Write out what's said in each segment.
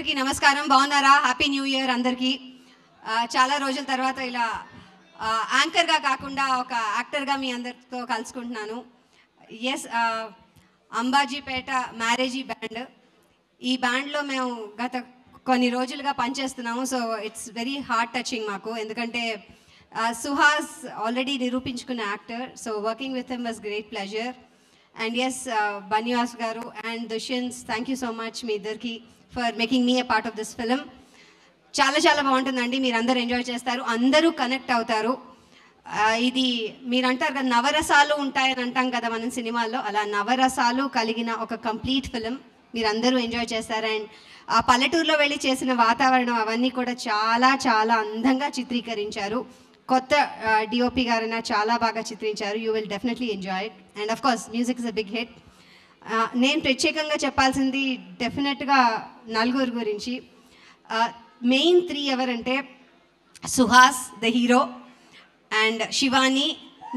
అందరికీ నమస్కారం. బాగున్నారా? హ్యాపీ న్యూ ఇయర్ అందరికీ. చాలా రోజుల తర్వాత ఇలా యాంకర్గా కాకుండా ఒక యాక్టర్గా మీ అందరితో కలుసుకుంటున్నాను. Yes, Ambajipeta marriage band. ఈ బ్యాండ్లో మేము గత కొన్ని రోజులుగా పనిచేస్తున్నాము. So it's very heart touching మాకు, ఎందుకంటే సుహాస్ ఆల్రెడీ నిరూపించుకున్న actor. So working with him was great pleasure. And yes, Banyas గారు and Dushyant, thank you so much మీ ఇద్దరికి for making me a part of this film. చాలా చాలా బాగుంటుందండి, మీరు అందరూ ఎంజాయ్ చేస్తారు, అందరూ కనెక్ట్ అవుతారు. ఇది మీరు అంటారు కదా నవరసాలు ఉంటాయని అంటాం కదా మనం సినిమాల్లో, అలా నవరసాలు కలిగిన ఒక కంప్లీట్ ఫిలిం మీరు అందరూ ఎంజాయ్ చేస్తారు. అండ్ ఆ పల్లెటూరులో వెళ్ళి చేసిన వాతావరణం అవన్నీ కూడా చాలా చాలా అందంగా చిత్రీకరించారు. కొత్త డిఓపి గారైనా చాలా బాగా చిత్రించారు. You will definitely enjoy it. And of course music is a big hit. నేను ప్రత్యేకంగా చెప్పాల్సింది డెఫినెట్గా నలుగురు గురించి. మెయిన్ 3 ఎవరంటే Suhas the hero, and Shivani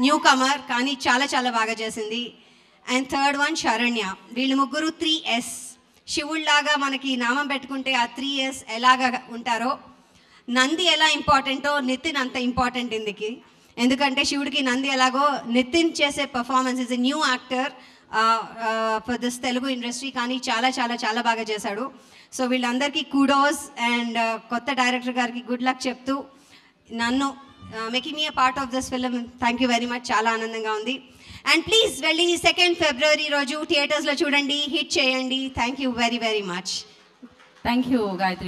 newcomer కానీ చాలా చాలా బాగా చేసింది, అండ్ థర్డ్ వన్ శరణ్య. వీళ్ళు ముగ్గురు 3S. శివుళ్లాగా మనకి నామం పెట్టుకుంటే ఆ 3S ఎలాగా ఉంటారో, నంది ఎలా ఇంపార్టెంటో నితిన్ అంత ఇంపార్టెంట్ ఇందుకి. ఎందుకంటే శివుడికి నంది ఎలాగో నితిన్ చేసే performance is a new actor for this Telugu industry, కానీ చాలా చాలా చాలా బాగా చేశాడు. సో వీళ్ళందరికీ కుడోస్. అండ్ కొత్త డైరెక్టర్ గారికి గుడ్ లక్ చెప్తూ నన్ను making me a part of this film thank you very much. చాలా ఆనందంగా ఉంది. అండ్ ప్లీజ్ వెళ్ళి 2 ఫిబ్రవరి రోజు థియేటర్స్లో చూడండి, హిట్ చేయండి. Thank you very very much. Thank you Gayatri.